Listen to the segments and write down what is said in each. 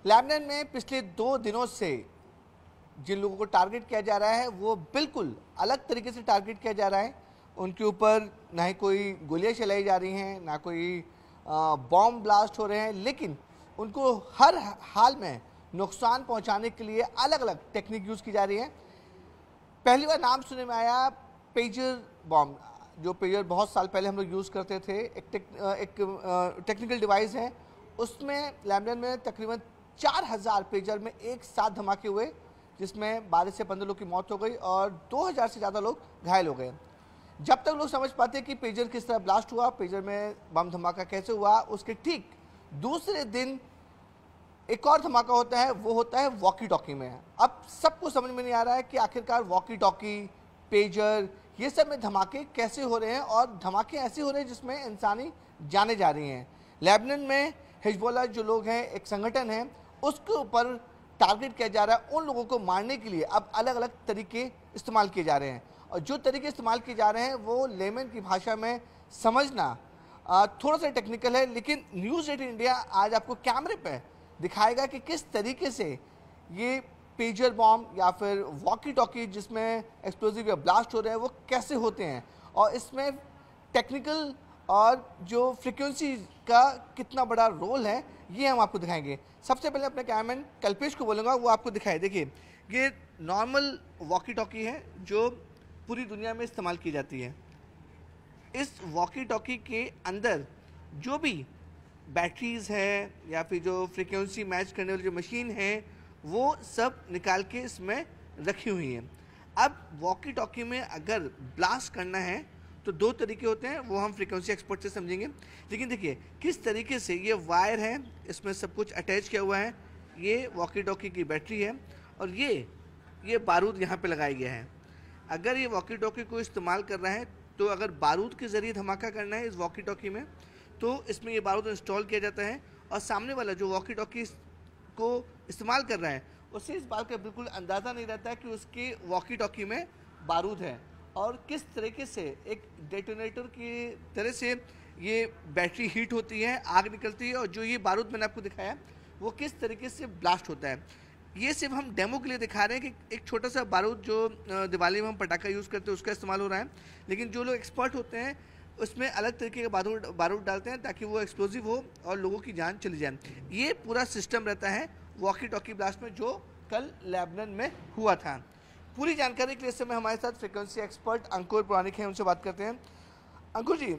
Lebanon में पिछले 2 दिनों से जिन लोगों को टारगेट किया जा रहा है वो बिल्कुल अलग तरीके से टारगेट किया जा रहा है। उनके ऊपर ना ही कोई गोलियां चलाई जा रही हैं, ना कोई बॉम्ब ब्लास्ट हो रहे हैं, लेकिन उनको हर हाल में नुकसान पहुंचाने के लिए अलग अलग टेक्निक यूज़ की जा रही है। पहली बार नाम सुनने में आया पेजर बॉम्ब, जो पेजर बहुत साल पहले हम लोग यूज़ करते थे। एक टेक्निकल डिवाइस है, उसमें लेबनान में तकरीबन 4000 पेजर में एक साथ धमाके हुए, जिसमें 12 से 15 लोग की मौत हो गई और 2000 से ज़्यादा लोग घायल हो गए। जब तक लोग समझ पाते कि पेजर किस तरह ब्लास्ट हुआ, पेजर में बम धमाका कैसे हुआ, उसके ठीक दूसरे दिन एक और धमाका होता है, वो होता है वॉकी टॉकी में। अब सबको समझ में नहीं आ रहा है कि आखिरकार वॉकी टॉकी, पेजर, ये सब में धमाके कैसे हो रहे हैं, और धमाके ऐसे हो रहे हैं जिसमें इंसानी जाने जा रही हैं। लेबनान में हिजबुल्लाह जो लोग हैं, एक संगठन है, उसके ऊपर टारगेट किया जा रहा है। उन लोगों को मारने के लिए अब अलग अलग तरीके इस्तेमाल किए जा रहे हैं, और जो तरीके इस्तेमाल किए जा रहे हैं वो लेमन की भाषा में समझना थोड़ा सा टेक्निकल है। लेकिन न्यूज़ 18 इंडिया आज आपको कैमरे पे दिखाएगा कि किस तरीके से ये पेजर बॉम्ब या फिर वॉकी टॉकी जिसमें एक्सप्लोजिव या ब्लास्ट हो रहे हैं वो कैसे होते हैं, और इसमें टेक्निकल और जो फ्रिक्वेंसी का कितना बड़ा रोल है, ये हम आपको दिखाएंगे। सबसे पहले अपने कैमरामैन कल्पेश को बोलूँगा वो आपको दिखाए। देखिए, ये नॉर्मल वॉकी टॉकी है जो पूरी दुनिया में इस्तेमाल की जाती है। इस वॉकी टॉकी के अंदर जो भी बैटरीज है या फिर जो फ्रिक्वेंसी मैच करने वाली जो मशीन है, वो सब निकाल के इसमें रखी हुई हैं। अब वॉकी टॉकी में अगर ब्लास्ट करना है तो 2 तरीके होते हैं, वो हम फ्रिक्वेंसी एक्सपर्ट से समझेंगे। लेकिन देखिए किस तरीके से ये वायर है, इसमें सब कुछ अटैच किया हुआ है। ये वॉकी टॉकी की बैटरी है और ये बारूद यहाँ पे लगाया गया है। अगर ये वॉकी टॉकी को इस्तेमाल कर रहा है तो अगर बारूद के ज़रिए धमाका करना है इस वॉकी टॉकी में, तो इसमें ये बारूद इंस्टॉल किया जाता है, और सामने वाला जो वॉकी टॉकी को इस्तेमाल कर रहा है उसे इस बात का बिल्कुल अंदाज़ा नहीं रहता है कि उसके वॉकी टॉकी में बारूद है, और किस तरीके से एक डेटोनेटर की तरह से ये बैटरी हीट होती है, आग निकलती है, और जो ये बारूद मैंने आपको दिखाया वो किस तरीके से ब्लास्ट होता है। ये सिर्फ हम डेमो के लिए दिखा रहे हैं कि एक छोटा सा बारूद जो दिवाली में हम पटाखा यूज़ करते हैं उसका इस्तेमाल हो रहा है, लेकिन जो लोग एक्सपर्ट होते हैं उसमें अलग तरीके का बारूद डालते हैं ताकि वो एक्सप्लोजिव हो और लोगों की जान चली जाए। ये पूरा सिस्टम रहता है वॉकी टॉकी ब्लास्ट में जो कल लेबनान में हुआ था। पूरी जानकारी के लिए इस समय हमारे साथ फ्रिक्वेंसी एक्सपर्ट अंकुर पुराणिक हैं, उनसे बात करते हैं। अंकुर जी,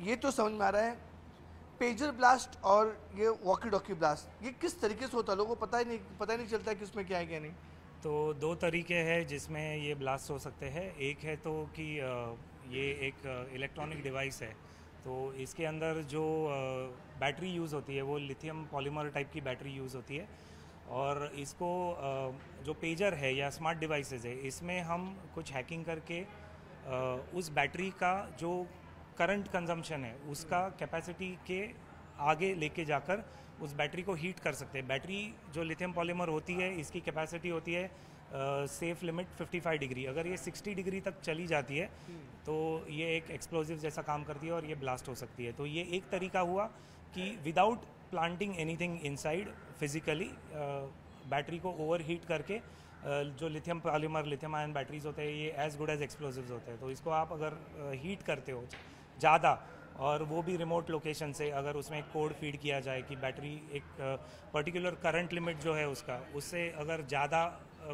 ये तो समझ में आ रहा है पेजर ब्लास्ट और ये वॉकी टॉकी ब्लास्ट ये किस तरीके से होता है, लोगों को पता ही नहीं चलता है कि उसमें क्या है क्या नहीं। तो 2 तरीके हैं जिसमें ये ब्लास्ट हो सकते हैं। एक है तो कि ये एक इलेक्ट्रॉनिक डिवाइस है, तो इसके अंदर जो बैटरी यूज़ होती है वो लिथियम पॉलीमर टाइप की बैटरी यूज़ होती है, और इसको जो पेजर है या स्मार्ट डिवाइसेस है इसमें हम कुछ हैकिंग करके उस बैटरी का जो करंट कंजम्पशन है उसका कैपेसिटी के आगे लेके जाकर उस बैटरी को हीट कर सकते हैं। बैटरी जो लिथियम पॉलीमर होती है इसकी कैपेसिटी होती है सेफ लिमिट 55 डिग्री। अगर ये 60 डिग्री तक चली जाती है तो ये एक एक्सप्लोजिव जैसा काम करती है और ये ब्लास्ट हो सकती है। तो ये एक तरीका हुआ कि without planting anything inside physically battery को ओवर हीट करके जो lithium polymer lithium ion batteries होते हैं ये एज गुड एज एक्सप्लोजिव्स होते हैं। तो इसको आप अगर हीट करते हो ज़्यादा, और वो भी रिमोट लोकेशन से, अगर उसमें एक कोड फीड किया जाए कि बैटरी एक पर्टिकुलर करंट लिमिट जो है उसका, उससे अगर ज़्यादा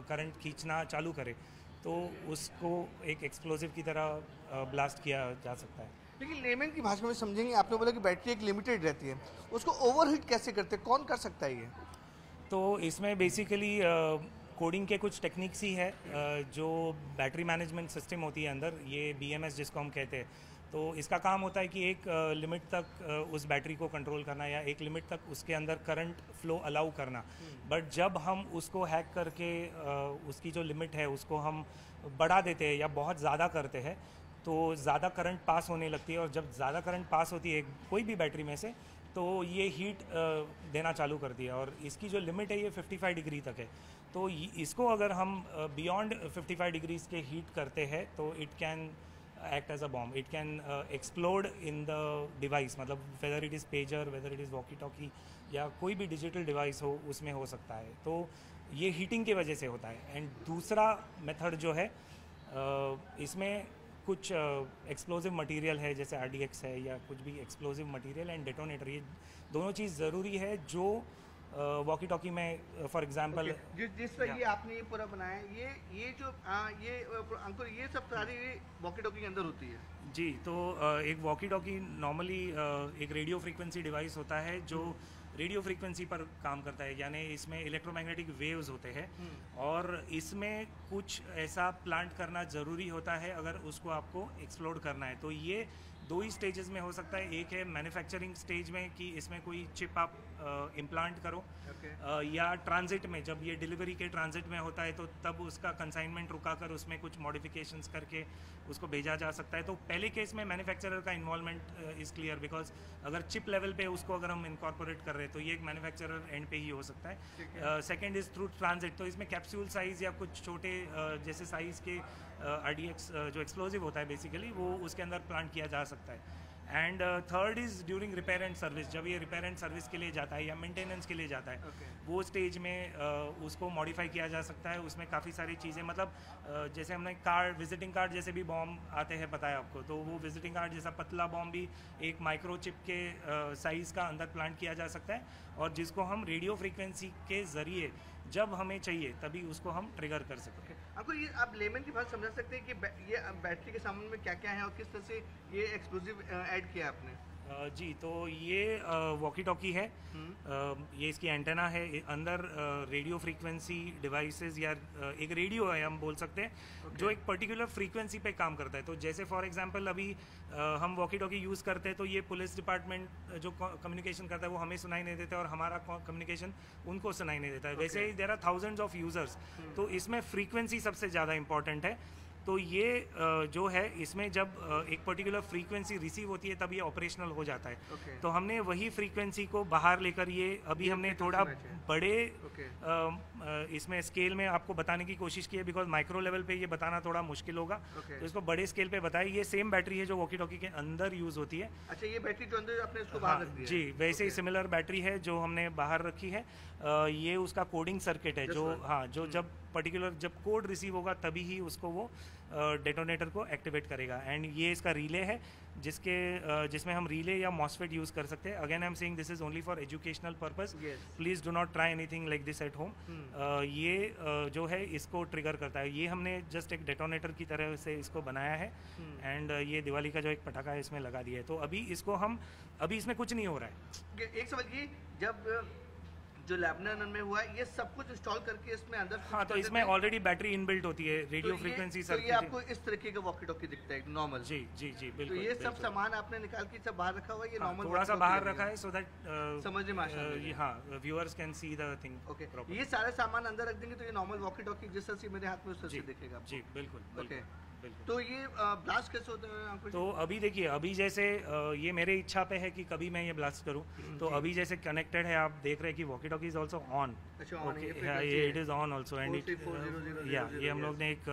करंट खींचना चालू करे तो उसको एक एक्सप्लोजिव की तरह ब्लास्ट किया जा सकता है। लेकिन लेमन की भाषा में समझेंगे, आपने बोला कि बैटरी एक लिमिटेड रहती है, उसको ओवरहीट कैसे करते हैं, कौन कर सकता है ये? तो इसमें बेसिकली कोडिंग के कुछ टेक्निक्स ही है। जो बैटरी मैनेजमेंट सिस्टम होती है अंदर, ये BMS जिसको हम कहते हैं, तो इसका काम होता है कि एक लिमिट तक उस बैटरी को कंट्रोल करना या एक लिमिट तक उसके अंदर करंट फ्लो अलाउ करना। बट जब हम उसको हैक करके उसकी जो लिमिट है उसको हम बढ़ा देते हैं या बहुत ज़्यादा करते हैं तो ज़्यादा करंट पास होने लगती है, और जब ज़्यादा करंट पास होती है कोई भी बैटरी में से तो ये हीट देना चालू करती है, और इसकी जो लिमिट है ये 55 डिग्री तक है। तो इसको अगर हम बियॉन्ड 55 डिग्रीज के हीट करते हैं तो it can act as a bomb. It can explode in the device, मतलब whether it is pager, whether it is walkie talkie या कोई भी डिजिटल डिवाइस हो उसमें हो सकता है. तो ये हीटिंग की वजह से होता है. एंड दूसरा मेथड जो है इसमें कुछ एक्सप्लोजिव मटेरियल है, जैसे RDX है या कुछ भी एक्सप्लोजिव मटेरियल एंड डेटोनेटर, ये दोनों चीज़ ज़रूरी है जो वॉकी टॉकी में फॉर एग्जांपल जिस पर ये आपने ये पूरा बनाया है, ये जो ये अंकुर, ये सब सारी वॉकी टॉकी के अंदर होती है जी. तो एक वॉकी टॉकी नॉर्मली एक रेडियो फ्रीक्वेंसी डिवाइस होता है जो रेडियो फ्रीक्वेंसी पर काम करता है, यानी इसमें इलेक्ट्रोमैग्नेटिक वेव्स होते हैं और इसमें कुछ ऐसा प्लांट करना ज़रूरी होता है अगर उसको आपको एक्सप्लोर करना है. तो ये दो ही स्टेजेस में हो सकता है. एक है मैन्युफैक्चरिंग स्टेज में कि इसमें कोई चिप आप इम्प्लांट करो, या ट्रांजिट में, जब ये डिलीवरी के ट्रांजिट में होता है तो तब उसका कंसाइनमेंट रुका कर उसमें कुछ मॉडिफिकेशंस करके उसको भेजा जा सकता है. तो पहले केस में मैन्युफैक्चरर का इन्वॉल्वमेंट इज़ क्लियर, बिकॉज अगर चिप लेवल पे उसको अगर हम इनकॉर्पोरेट कर रहे हैं तो ये एक मैन्युफैक्चरर एंड पे ही हो सकता है. Second is through transit. तो इसमें कैप्सूल साइज़ या कुछ छोटे जैसे साइज़ के RDX जो एक्सप्लोजिव होता है बेसिकली, वो उसके अंदर प्लांट किया जा सकता है. And third is during repair and service. जब ये रिपेयर एंड सर्विस के लिए जाता है या मेंटेनेंस के लिए जाता है, वो स्टेज में उसको मॉडिफाई किया जा सकता है. उसमें काफ़ी सारी चीज़ें, मतलब जैसे हमने कार्ड, विजिटिंग कार्ड जैसे भी बॉम्ब आते हैं पता है आपको, तो वो विजिटिंग कार्ड जैसा पतला बॉम्ब भी एक माइक्रोचिप के साइज़ का अंदर प्लांट किया जा सकता है, और जिसको हम रेडियो फ्रीक्वेंसी के ज़रिए जब हमें चाहिए तभी उसको हम ट्रिगर कर सकते हैं. आपको ये आप लेमन की बात समझा सकते हैं कि ये बैटरी के सामान में क्या क्या है और किस तरह से ये एक्सप्लोजिव ऐड किया आपने? जी, तो ये वॉकी टॉकी है. ये इसकी एंटेना है, अंदर रेडियो फ्रीक्वेंसी डिवाइसेस या एक रेडियो है हम बोल सकते हैं, जो एक पर्टिकुलर फ्रीक्वेंसी पे काम करता है. तो जैसे फॉर एग्जांपल अभी हम वॉकी टॉकी यूज़ करते हैं तो ये पुलिस डिपार्टमेंट जो कम्युनिकेशन करता है वो हमें सुनाई नहीं देता और हमारा कम्युनिकेशन उनको सुनाई नहीं देता है. वैसे ही there are thousands of users, तो इसमें फ्रीक्वेंसी सबसे ज़्यादा इंपॉर्टेंट है. तो ये जो है इसमें जब एक पर्टिकुलर फ्रीक्वेंसी रिसीव होती है तब ये ऑपरेशनल हो जाता है. तो हमने वही फ्रीक्वेंसी को बाहर लेकर ये अभी हमने थोड़ा बड़े इसमें स्केल में आपको बताने की कोशिश की है, बिकॉज माइक्रो लेवल पे ये बताना थोड़ा मुश्किल होगा. तो इसको बड़े स्केल पे बताया. ये सेम बैटरी है जो वॉकी टॉकी के अंदर यूज़ होती है. अच्छा, ये बैटरी जो अंदर आपने इसको बाहर रख दिया जी, वैसे ही सिमिलर बैटरी है जो हमने बाहर रखी है. ये उसका कोडिंग सर्किट है जो जो जब पर्टिकुलर जब कोड रिसीव होगा तभी ही उसको वो डेटोनेटर को एक्टिवेट करेगा. एंड ये इसका रिले है जिसमें हम रिले या मॉसफेट यूज़ कर सकते हैं. Again I am saying this is only for educational purpose. Please do not try anything like this at home. ये जो है इसको ट्रिगर करता है. ये हमने जस्ट एक डेटोनेटर की तरह से इसको बनाया है. एंड ये दिवाली का जो एक पटाखा है इसमें लगा दिया है. तो अभी इसको हम इसमें कुछ नहीं हो रहा है. एक सवाल ये, जब जो लेबनान में हुआ ये सब कुछ इंस्टॉल करके इसमें अंदर, हाँ, तो इसमें ऑलरेडी बैटरी इनबिल्ट होती है, रेडियो फ्रीक्वेंसी सर्किट. तो ये आपको इस तरीके का वॉकी टॉकी दिखता है नॉर्मल? जी जी जी, बिल्कुल. तो ये सब सामान आपने निकाल के सब बाहर रखा हुआ है? ये नॉर्मल थोड़ा सा बाहर रखा है सो दैट समझने में आसान है. हाँ, viewers can see the thing. Okay, ये सारे सामान अंदर रख देंगे तो ये नॉर्मल वॉकी टॉकी जिस तरह से मेरे हाथ में उस तरह से दिखेगा. जी बिल्कुल. ओके, तो ये ब्लास्ट कैसे होता है? तो अभी देखिए, अभी जैसे ये मेरे इच्छा पे है कि कभी मैं ये ब्लास्ट करूं. तो अभी जैसे कनेक्टेड है, आप देख रहे हैं कि walkie talkie is also on. ये it is on also. And it ये हम लोग ने एक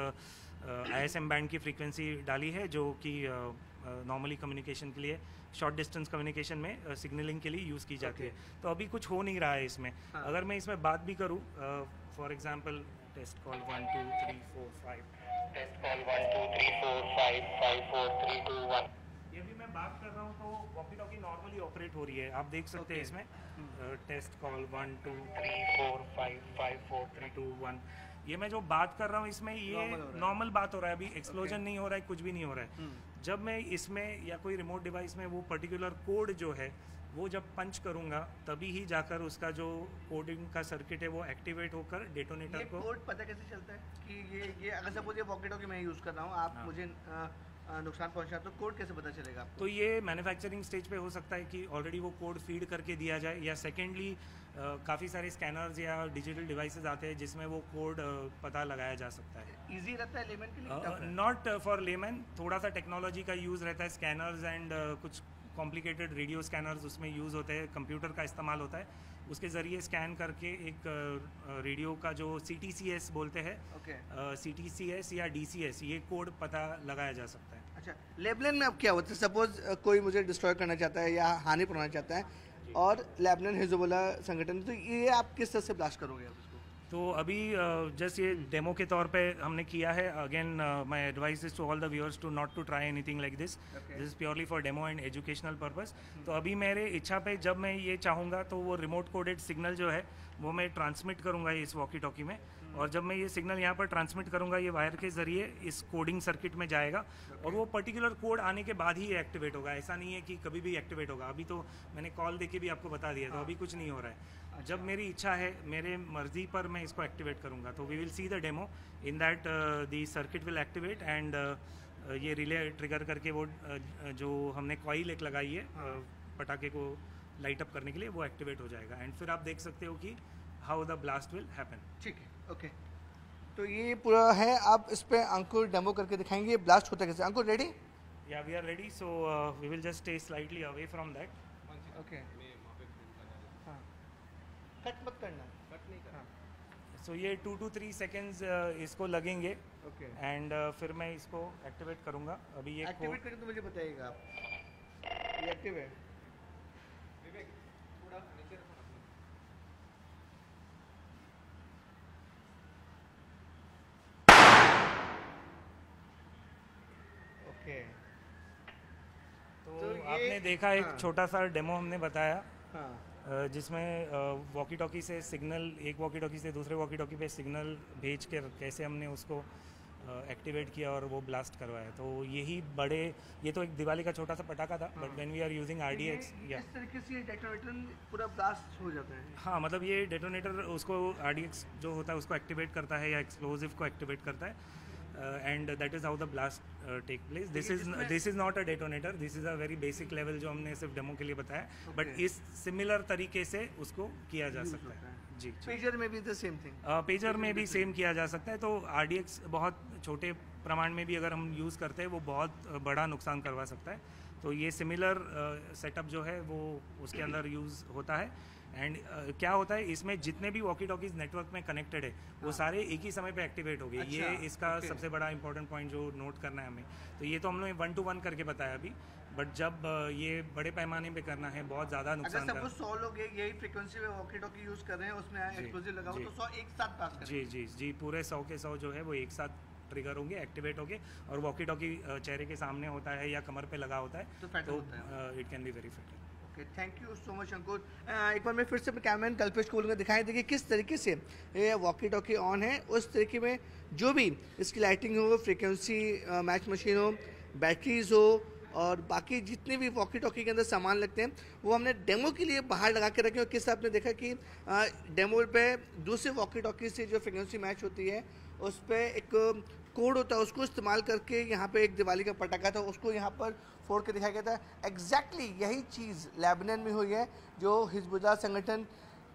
ISM बैंड की फ्रीक्वेंसी डाली है जो कि नॉर्मली कम्युनिकेशन के लिए, शॉर्ट डिस्टेंस कम्युनिकेशन में सिग्नलिंग के लिए यूज़ की जाती है. तो अभी कुछ हो नहीं रहा है इसमें. अगर मैं इसमें बात भी करूँ, for example test call 1 2 3 4 5, test call 1 2 3 4 5 5 4 3 2 1, ये भी मैं बात कर रहा हूँ तो वॉकी टॉकी नॉर्मली ऑपरेट हो रही है. आप देख सकते हैं इसमें टेस्ट कॉल 1 2 3 4 5 5 4 3 2 1. ये मैं जो बात कर रहा हूँ इसमें ये नॉर्मल बात हो रहा है. अभी एक्सप्लोजन नहीं हो रहा है, कुछ भी नहीं हो रहा है. जब मैं इसमें या कोई रिमोट डिवाइस में वो पर्टिकुलर कोड जो है वो जब पंच करूंगा तभी ही जाकर उसका जो कोडिंग का सर्किट है वो एक्टिवेट होकर डेटोनेटर को. कोड पता कैसे चलता है कि ये अगर सपोज ये वॉकी टॉकी मैं यूज़ कर रहा हूँ, आप मुझे नुकसान पहुंचा तो कोड कैसे पता चलेगा आपको? तो ये मैन्युफैक्चरिंग स्टेज पे हो सकता है कि ऑलरेडी वो कोड फीड करके दिया जाए, या सेकेंडली काफ़ी सारे स्कैनर्स या डिजिटल डिवाइसेस आते हैं जिसमें वो कोड पता लगाया जा सकता है. इजी रहता है लेमन के लिए? नॉट फॉर लेमन, थोड़ा सा टेक्नोलॉजी का यूज़ रहता है. स्कैनर्स एंड कुछ कॉम्प्लिकेटेड रेडियो स्कैनर्स उसमें यूज़ होते हैं, कंप्यूटर का इस्तेमाल होता है. उसके ज़रिए स्कैन करके एक रेडियो का जो CTCS बोलते हैं, CTCS या DCS, ये कोड पता लगाया जा सकता है. अच्छा, लेबनान में अब क्या होता है? सपोज कोई मुझे डिस्ट्रॉय करना चाहता है या हानि पहुंचाना चाहता है और लेबनान हिजबुल्लाह संगठन, तो ये आप किस तरह से ब्लास्ट करोगे आप इसको? तो अभी जस्ट ये डेमो के तौर पे हमने किया है. Again my advice is to all the viewers to not to try anything like this. This is purely for demo and educational purpose. तो अभी मेरे इच्छा पे जब मैं ये चाहूँगा तो वो रिमोट कोडेड सिग्नल जो है वो मैं ट्रांसमिट करूँगा इस वॉकी टॉकी में. और जब मैं ये सिग्नल यहाँ पर ट्रांसमिट करूँगा ये वायर के ज़रिए इस कोडिंग सर्किट में जाएगा और वो पर्टिकुलर कोड आने के बाद ही ये एक्टिवेट होगा. ऐसा नहीं है कि कभी भी एक्टिवेट होगा. अभी तो मैंने कॉल देके भी आपको बता दिया, तो अभी कुछ नहीं हो रहा है. जब मेरी इच्छा है, मेरे मर्जी पर मैं इसको एक्टिवेट करूँगा. तो we will see the demo in that the circuit will activate and ये रिले ट्रिगर करके वो जो हमने कॉइल एक लगाई है पटाखे को लाइट अप करने के लिए, वो एक्टिवेट हो जाएगा. एंड फिर आप देख सकते हो कि how the blast will happen. ठीक है, ओके. तो ये पूरा है, आप इस पे अंकुर डेमो करके दिखाएंगे ब्लास्ट होता है कैसे. अंकुर रेडी? या we are ready. So we will just stay slightly away from that. Okay, हाँ, कट मत करना, कट नहीं करना. सो ये 2 to 3 सेकेंड्स इसको लगेंगे. ओके, एंड फिर मैं इसको एक्टिवेट करूँगा. अभी ये एक्टिवेट करके तो मुझे बताइएगा आप. ये एक्टिव है. थोड़ा नीचे रखो. ओके, तो आपने देखा एक छोटा सा डेमो हमने बताया हाँ, जिसमें वॉकी टॉकी से सिग्नल, एक वॉकी टॉकी से दूसरे वॉकी टॉकी पे सिग्नल भेज कर कैसे हमने उसको एक्टिवेट किया और वो ब्लास्ट करवाया. तो यही बड़े, ये तो एक दिवाली का छोटा सा पटाखा था, but when we are using RDX या इस तरीके से डेटोनेटर पूरा ब्लास्ट हो जाता है. हाँ, मतलब ये डेटोनेटर उसको RDX जो होता है उसको एक्टिवेट करता है या एक्सप्लोजिव को एक्टिवेट करता है. And that is how the blast take place. This is not a detonator, this is a very basic level जो हमने सिर्फ डेमो के लिए बताया. बट इस सिमिलर तरीके से उसको किया जा सकता है. जी, पेजर में भी द सेम थिंग. पेजर में भी सेम किया जा सकता है. तो RDX बहुत छोटे प्रमाण में भी अगर हम यूज़ करते हैं वो बहुत बड़ा नुकसान करवा सकता है. तो ये सिमिलर सेटअप जो है वो उसके अंदर यूज़ होता है. एंड क्या होता है इसमें, जितने भी वॉकी टॉकीज नेटवर्क में कनेक्टेड है वो सारे एक ही समय पे एक्टिवेट हो गए. अच्छा, ये इसका सबसे बड़ा इंपॉर्टेंट पॉइंट जो नोट करना है हमें. तो ये तो हम लोग 1 to 1 करके बताया अभी, बट जब ये बड़े पैमाने पे करना है, बहुत ज़्यादा नुकसान अगर 100 लोग यही फ्रीक्वेंसी में वॉकी टॉकी यूज कर रहे हैं, उसमें एक्सप्लोजिव लगा हो तो 100 एक साथ पास करेंगे. जी जी जी, पूरे 100 के 100 जो है वो एक साथ ट्रिगर होंगे, एक्टिवेट होंगे. और वॉकी टॉकी चेहरे के सामने होता है या कमर पे लगा होता है, तो it can be very fatal. Thank you so much Ankur. एक बार मैं फिर से कैमरामैन कल्पेश को बोलूँगा दिखाएं. देखिए किस तरीके से ये वॉकी टॉकी ऑन है. उस तरीके में जो भी इसकी लाइटिंग हो, फ्रीक्वेंसी मैच मशीन हो, बैटरीज हो और बाकी जितने भी वॉकी टॉकी के अंदर सामान लगते हैं वो हमने डेमो के लिए बाहर लगा के रखे. और किस आपने देखा कि डेमो पे दूसरे वॉकी टॉकी से जो फ्रीक्वेंसी मैच होती है उस पर एक कोड होता है, उसको इस्तेमाल करके यहाँ पे एक दिवाली का पटाखा था उसको यहाँ पर फोड़ के दिखाया गया था. एग्जैक्टली यही चीज़ लेबनान में हुई है जो हिजबुल्लाह संगठन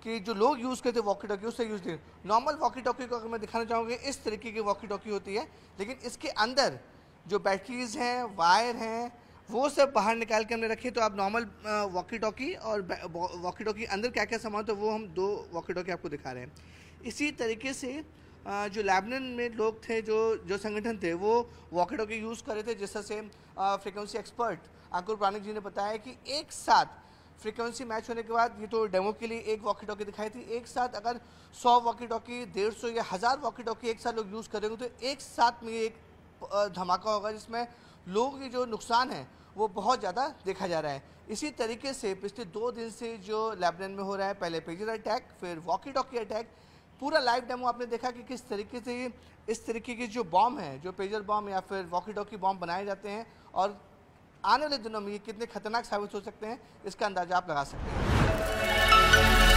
के जो लोग यूज़ करते हैं वॉकी टॉकी उससे यूज़ थे. नॉर्मल वॉकी टॉकी को अगर मैं दिखाना चाहूँगी इस तरीके की वॉकी टॉकी होती है, लेकिन इसके अंदर जो बैटरीज हैं, वायर हैं, वो सब बाहर निकाल के हमने रखे. तो आप नॉर्मल वॉकी टॉकी और वॉकी टॉकी अंदर क्या क्या सामान, तो वो हम 2 वॉकी टॉकी आपको दिखा रहे हैं. इसी तरीके से जो लेबनान में लोग थे, जो संगठन थे, वो वॉकी टॉकी यूज़ कर रहे थे. जैसा से फ्रीक्वेंसी एक्सपर्ट अंकुर प्राणिक जी ने बताया कि एक साथ फ्रीक्वेंसी मैच होने के बाद, ये तो डेमो के लिए एक वॉकी टॉकी दिखाई थी, एक साथ अगर 100 वॉकी टॉकी, 150 या 1000 वॉकी टॉकी एक साथ लोग यूज़ करेंगे तो एक साथ में एक धमाका होगा जिसमें लोगों की जो नुकसान है वो बहुत ज़्यादा देखा जा रहा है. इसी तरीके से पिछले 2 दिन से जो लेबनान में हो रहा है, पहले पेजर अटैक, फिर वॉकी टॉकी अटैक, पूरा लाइव डेमो आपने देखा कि किस तरीके से इस तरीके के जो बॉम्ब हैं, जो पेजर बॉम्ब या फिर वॉकी टॉकी बॉम्ब बनाए जाते हैं और आने वाले दिनों में ये कितने खतरनाक साबित हो सकते हैं इसका अंदाजा आप लगा सकते हैं.